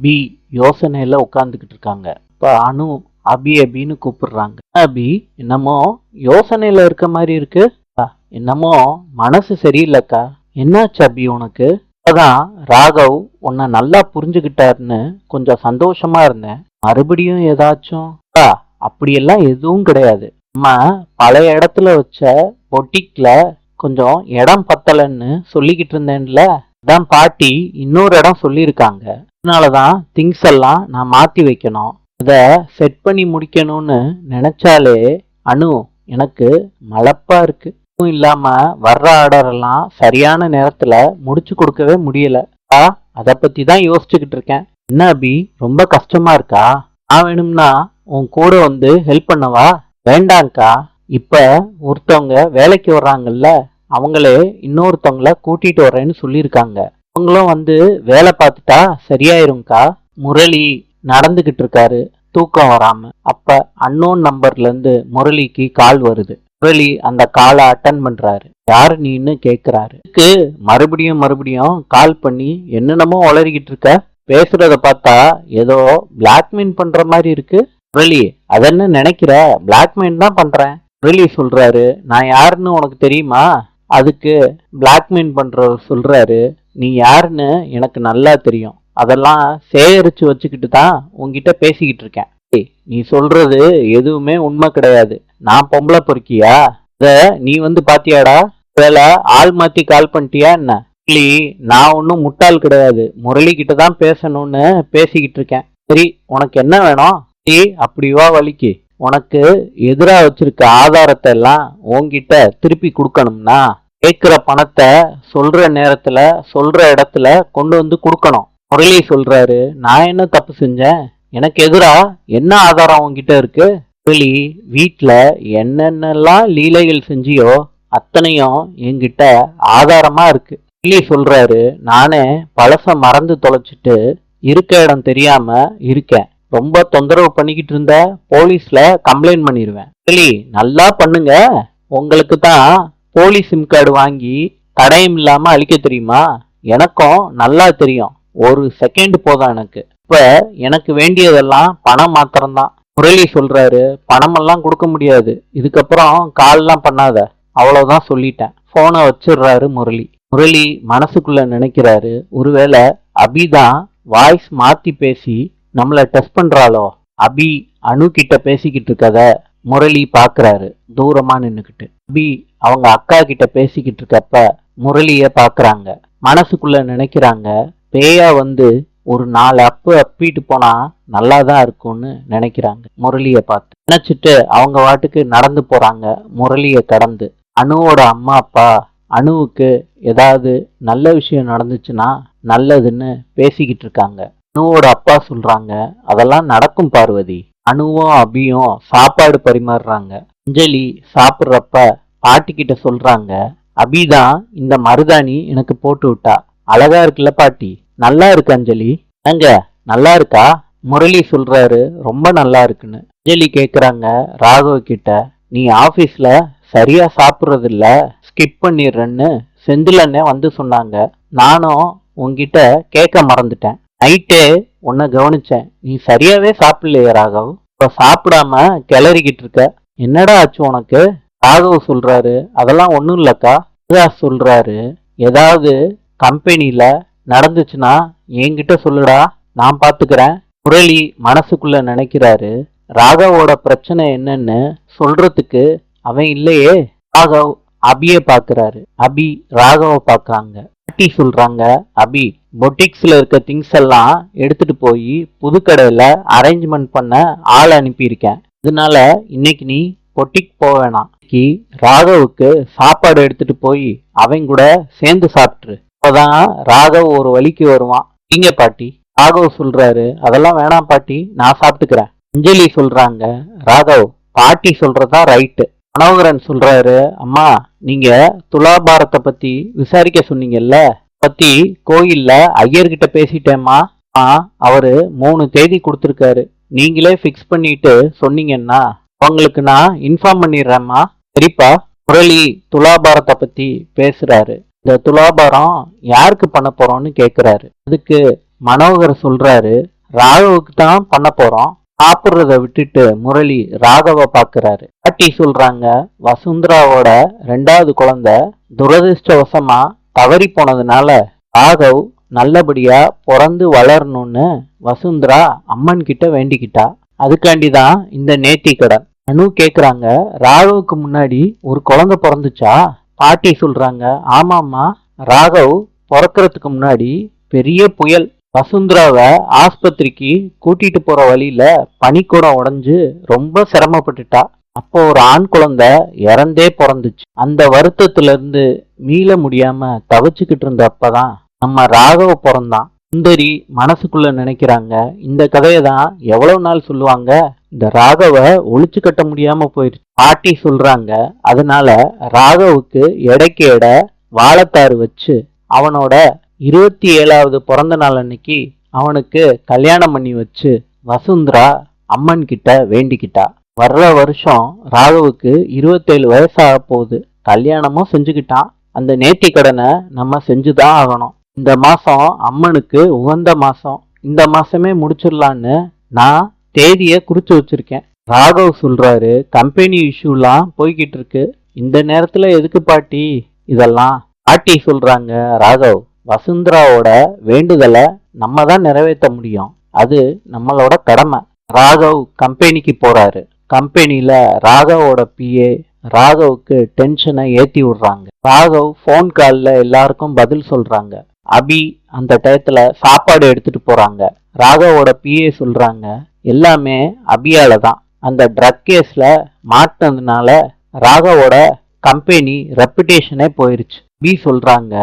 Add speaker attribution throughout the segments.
Speaker 1: அபி யோசனையில உட்கார்ந்துகிட்டு இருக்காங்க. இப்ப அனு அபி அபின்னு கூப்பிடுறாங்க. அபி என்னமோ யோசனையில இருக்க மாதிரி இருக்கு. என்னமோ மனசு சரியில்லைக்கா. என்னாச்சு அபி உனக்கு? அப்பதான் ராகவ் உன்னை நல்லா புரிஞ்சுகிட்டாருன்னு கொஞ்சம் சந்தோஷமா இருந்தேன். மறுபடியும் ஏதாச்சும்? அப்படியெல்லாம் எதுவும் கிடையாது. நம்ம பழைய இடத்துல வச்ச பொட்டிக்ல கொஞ்சம் இடம் பத்தலன்னு சொல்லிக்கிட்டு இருந்தேன்ல, அதான் பாட்டி இன்னொரு இடம் சொல்லியிருக்காங்க. அதனாலதான் திங்ஸ் எல்லாம் நான் மாத்தி வைக்கணும். இத செட் பண்ணி முடிக்கணும்னு நினைச்சாலே அனு எனக்கு மலப்பா இருக்கு. அதுவும் இல்லாம வர்ற ஆர்டர் எல்லாம் சரியான நேரத்துல முடிச்சு கொடுக்கவே முடியல. அத பத்தி தான் யோசிச்சுக்கிட்டு இருக்கேன். என்ன அபி ரொம்ப கஷ்டமா இருக்கா? நான் வேணும்னா உன் கூட வந்து ஹெல்ப் பண்ணவா? வேண்டாங்க்கா. இப்ப ஒருத்தவங்க வேலைக்கு வர்றாங்கல்ல, அவங்களே இன்னொருத்தவங்கள கூட்டிட்டு வர்றேன்னு சொல்லியிருக்காங்க. அவங்களும் வந்து வேலை பார்த்துட்டா சரியாயிரும்க்கா. முரளி நடந்துகிட்டு இருக்காரு தூக்கம் வராம. அப்ப அன்னோன் நம்பர்ல இருந்து முரளிக்கு கால் வருது. முரளி அந்த காலை அட்டன் பண்றாரு. யாரு நீன்னு கேக்குறாரு. மறுபடியும் கால் பண்ணி என்னென்னமோ உளறிக்கிட்டு இருக்க. பேசுறத பார்த்தா ஏதோ பிளாக்மெயில் பண்ற மாதிரி இருக்கு. முரளி அதென்ன நினைக்கிற? பிளாக்மெயில் தான் பண்றேன். முரளி சொல்றாரு, நான் யாருன்னு உனக்கு தெரியுமா? அதுக்கு பிளாக்மெயில் பண்றவர் சொல்றாரு, நீ யாருன்னு எனக்கு நல்லா தெரியும். அதெல்லாம் சேகரிச்சு வச்சுக்கிட்டு தான் உன்கிட்ட பேசிக்கிட்டு இருக்கேன். நீ சொல்றது எதுவுமே உண்மை கிடையாது. நான் பொம்பளை பொறுக்கியா? இத நீ வந்து பாத்தியாடா? வேலை ஆள் மாத்தி கால் பண்ணிட்டியா என்ன? முரளி நான் ஒன்னும் முட்டாள் கிடையாது. முரளி கிட்ட தான் பேசணும்னு பேசிக்கிட்டு இருக்கேன். சரி உனக்கு என்ன வேணும்? அப்படி வா வலிக்கு. உனக்கு எதிரா வச்சிருக்க ஆதாரத்தை எல்லாம் உன்கிட்ட திருப்பி கொடுக்கணும்னா கேட்கிற பணத்தை சொல்ற நேரத்துல சொல்ற இடத்துல கொண்டு வந்து கொடுக்கணும். முரளி சொல்றாரு, நான் என்ன தப்பு செஞ்சேன்? எனக்கு எதிரா என்ன ஆதாரம் உன்கிட்ட இருக்கு? முரளி வீட்டுல என்னென்னலாம் லீலைகள் செஞ்சியோ அத்தனையும் என்கிட்ட ஆதாரமா இருக்கு. முரளி சொல்றாரு, நானே பழச மறந்து தொலைச்சிட்டு இருக்க இடம் தெரியாம இருக்கேன். ரொம்ப தொந்தரவு பண்ணிக்கிட்டு இருந்த போலீஸ்ல கம்ப்ளைண்ட் பண்ணிடுவேன். முரளி நல்லா பண்ணுங்க. உங்களுக்கு தான் போலீஸ் சிம் கார்டு வாங்கி தடயம் இல்லாம அழிக்க தெரியுமா? எனக்கும் நல்லா தெரியும். ஒரு செகண்ட் போதும் எனக்கு. இப்ப எனக்கு வேண்டியதெல்லாம் பணம் மாத்திரம்தான். முரளி சொல்றாரு, பணமெல்லாம் கொடுக்க முடியாது. இதுக்கப்புறம் கால்லாம் பண்ணாத. அவ்வளவுதான் சொல்லிட்டேன். போனை வச்சிடுறாரு முரளி. முரளி மனசுக்குள்ள நினைக்கிறாரு, ஒருவேளை அபிதான் வாய்ஸ் மாத்தி பேசி நம்மள டெஸ்ட் பண்றாளோ. அபி அனு கிட்ட பேசிக்கிட்டு இருக்கத முரளி பாக்குறாரு தூரமா நின்னுக்கிட்டு. அபி அவங்க அக்கா கிட்ட பேசிக்கிட்டு இருக்கப்ப முரளிய பாக்குறாங்க. மனசுக்குள்ள நினைக்கிறாங்க, பேயா வந்து ஒரு 4 அப்பிட்டு போனா நல்லாதான் இருக்கும்னு நினைக்கிறாங்க. முரளிய பார்த்து நினைச்சிட்டு அவங்க வாட்டுக்கு நடந்து போறாங்க. முரளிய கடந்து அனுவோட அம்மா அப்பா அனுவுக்கு ஏதாவது நல்ல விஷயம் நடந்துச்சுன்னா நல்லதுன்னு பேசிக்கிட்டு இருக்காங்க. அனுவோட அப்பா சொல்றாங்க, அதெல்லாம் நடக்கும் பார்வதி. அனுவும் அபியும் சாப்பாடு பரிமாறுறாங்க. அஞ்சலி சாப்பிட்றப்ப பாட்டி கிட்ட சொல்றாங்க, அபிதான் இந்த மருதாணி எனக்கு போட்டு விட்டா. அழகா இருக்குல்ல பாட்டி? நல்லா இருக்கு அஞ்சலி. எங்க நல்லா இருக்கா? முரளி சொல்றாரு, ரொம்ப நல்லா இருக்குன்னு. அஞ்சலி கேக்குறாங்க ராகவ கிட்ட, நீ ஆபீஸ்ல சரியா சாப்பிடுறது இல்ல, ஸ்கிப் பண்ணிடுறேன்னு செந்திலண்ணே வந்து சொன்னாங்க. நானும் உன்கிட்ட கேட்க மறந்துட்டேன். நைட்டே உன்னை கவனிச்சேன். நீ சரியாவே சாப்பிடலையே ராகவ். இப்ப சாப்பிடாம கிளறிக்கிட்டு இருக்க. என்னடா ஆச்சு உனக்கு? ராகவ் சொல்றாரு, அதெல்லாம் ஒண்ணும் இல்லக்கா. சொல்றாரு, ஏதாவது கம்பெனில நடந்துச்சுன்னா என்கிட்ட சொல்லுடா, நான் பாத்துக்கிறேன். முரளி மனசுக்குள்ள நினைக்கிறாரு, ராகவோட பிரச்சனை என்னன்னு சொல்றதுக்கு அவன் இல்லையே. ராகவ் அபிய பாக்குறாரு. அபி ராகவ பாக்குறாங்க. பாட்டி சொல்றாங்க, அபி பொட்டிக்ஸ்ல இருக்க திங்ஸ் எல்லாம் எடுத்துட்டு போய் புதுக்கடையில அரேஞ்ச்மெண்ட் பண்ண ஆள் அனுப்பியிருக்கேன். இதனால இன்னைக்கு நீ பொட்டிக் போக வேணாம். ராகவுக்கு சாப்பாடு எடுத்துட்டு போய் அவங்க கூட சேர்ந்து சாப்பிட்டுரு. அப்பதான் ராகவ் ஒரு வழிக்கு வருவான். இங்க பாட்டி. ராகவ் சொல்றாரு, அதெல்லாம் வேணாம் பாட்டி, நான் சாப்பிட்டுக்கிறேன். அஞ்சலி சொல்றாங்க, ராகவ் பாட்டி சொல்றதா ரைட்டு. மனோகரன் சொல்றாரு, அம்மா நீங்க துலாபாரத்தை பத்தி விசாரிக்க சொன்னீங்கல்ல, பத்தி கோயில்ல ஐயர்கிட்ட பேசிட்டேம்மா. அவரு 3 தேதி கொடுத்துருக்காரு. நீங்களே பிக்ஸ் பண்ணிட்டு சொன்னீங்கன்னா உங்களுக்கு நான் இன்ஃபார்ம் பண்ணிடுறேம்மா. சரிப்பா. முரளி துலாபாரத்தை பத்தி பேசுறாரு. இந்த துலாபாரம் யாருக்கு பண்ண போறோம்னு கேக்குறாரு. அதுக்கு மனோகர் சொல்றாரு, ராகவுக்கு தான் பண்ண போறோம். சாப்பிடுறத விட்டுட்டு முரளி ராகவ பாக்குறாரு. பாட்டி சொல்றாங்க, வசுந்தராவோட 2வது குழந்தை துரதிருஷ்டவசமா தவறி போனதுனால ராகவ் நல்லபடியா பிறந்து வளரணும்னு வசுந்தரா அம்மன் கிட்ட வேண்டிக்கிட்டா. அதுக்காண்டிதான் இந்த நேர்த்தி கடன். அனு கேக்குறாங்க, ராகவுக்கு முன்னாடி ஒரு குழந்தை பிறந்துச்சா? பாட்டி சொல்றாங்க, ஆமாம்மா, ராகவ் பிறக்கிறதுக்கு முன்னாடி பெரிய புயல் வசுந்தராவை ஆஸ்பத்திரிக்கு கூட்டிட்டு போற வழியில பனிக்கூடம் உடைஞ்சு ரொம்ப சிரமப்பட்டுட்டா. அப்போ ஒரு ஆண் குழந்தை இறந்தே பிறந்துச்சு. அந்த வருத்தத்துல இருந்து மீள முடியாம தவிச்சுக்கிட்டு இருந்தப்பதான் நம்ம ராகவ பிறந்தான். சுந்தரி மனசுக்குள்ள நினைக்கிறாங்க, இந்த கதையை தான் எவ்வளவு நாள் சொல்லுவாங்க, இந்த ராகவ ஒளிச்சு கட்ட முடியாம போயிருச்சு. பாட்டி சொல்றாங்க, அதனால ராகவுக்கு எடைக்கு எடை வாழைத்தாறு வச்சு அவனோட 27வது பிறந்த நாள் அன்னைக்கு அவனுக்கு கல்யாணம் பண்ணி வச்சு வசுந்தரா அம்மன் கிட்ட வேண்டிக்கிட்டா. வர்ற வருஷம் ராகவுக்கு 27 வயசாக போகுது. கல்யாணமும் செஞ்சுக்கிட்டான். அந்த நேர்த்தி கடனை நம்ம செஞ்சுதான் ஆகணும். இந்த மாசம் அம்மனுக்கு உகந்த மாசம். இந்த மாசமே முடிச்சிடலான்னு நான் தேதியை குறிச்சு வச்சிருக்கேன். ராகவ் சொல்றாரு, கம்பெனி இஷ்யூலாம் போய்கிட்டு இருக்கு. இந்த நேரத்துல எதுக்கு பாட்டி இதெல்லாம்? பாட்டி சொல்றாங்க, ராகவ், வசுந்தராவோட வேண்டுதலை நம்ம தான் நிறைவேற்ற முடியும். அது நம்மளோட கடமை. ராகவ் கம்பெனிக்கு போறாரு. கம்பெனில ராகவோட பிஏ ராகவுக்கு டென்ஷனை ஏத்தி விடுறாங்க. ராகவ் போன் கால்ல எல்லாருக்கும் பதில் சொல்றாங்க. அபி அந்த டயத்துல சாப்பாடு எடுத்துட்டு போறாங்க. ராகவோட பிஏ சொல்றாங்க, எல்லாமே அபியால தான். அந்த ட்ரக் கேஸ்ல மாட்டினதுனால ராகவோட கம்பெனி ரெப்புடேஷனே போயிருச்சு. பி சொல்றாங்க,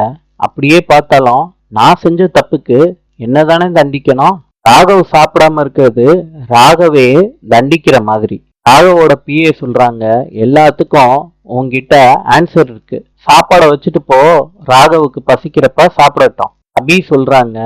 Speaker 1: அப்படியே பார்த்தாலும் நான் செஞ்ச தப்புக்கு என்னதானே தண்டிக்கணும்? ராகவ் சாப்பிடாம இருக்கிறது ராகவே தண்டிக்கிற மாதிரி. ராகவோட பிஏ சொல்றாங்க, எல்லாத்துக்கும் உங்ககிட்ட ஆன்சர் இருக்கு. சாப்பாடை வச்சுட்டு போ, ராகவுக்கு பசிக்கிறப்ப சாப்பிடட்டும். அபி சொல்றாங்க,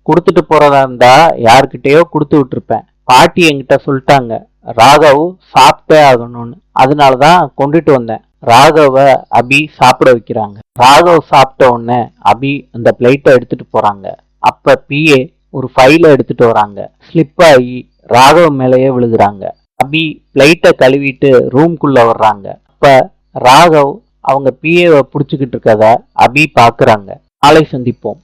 Speaker 1: கொடுத்துட்டு போறதா இருந்தா யாருக்கிட்டயோ கொடுத்து விட்டுருப்பேன். பாட்டி என்கிட்ட சொல்லிட்டாங்க, ராகவ் சாப்பிட்டே ஆகணும்னு. அதனாலதான் கொண்டுட்டு வந்தேன். ராகவ அபி சாப்பிட வைக்கிறாங்க. ராகவ் சாப்பிட்ட உடனே அபி அந்த பிளேட்டை எடுத்துட்டு போறாங்க. அப்ப பிஏ ஒரு ஃபைலை எடுத்துட்டு வராங்க. ஸ்லிப் ஆகி ராகவ் மேலேயே விழுகுறாங்க. அபி பிளேட்டை கழுவிட்டு ரூம்குள்ள வர்றாங்க. அப்ப ராகவ் அவங்க பிஏவை புடிச்சுக்கிட்டு இருக்கத அபி பாக்குறாங்க. நாளை சந்திப்போம்.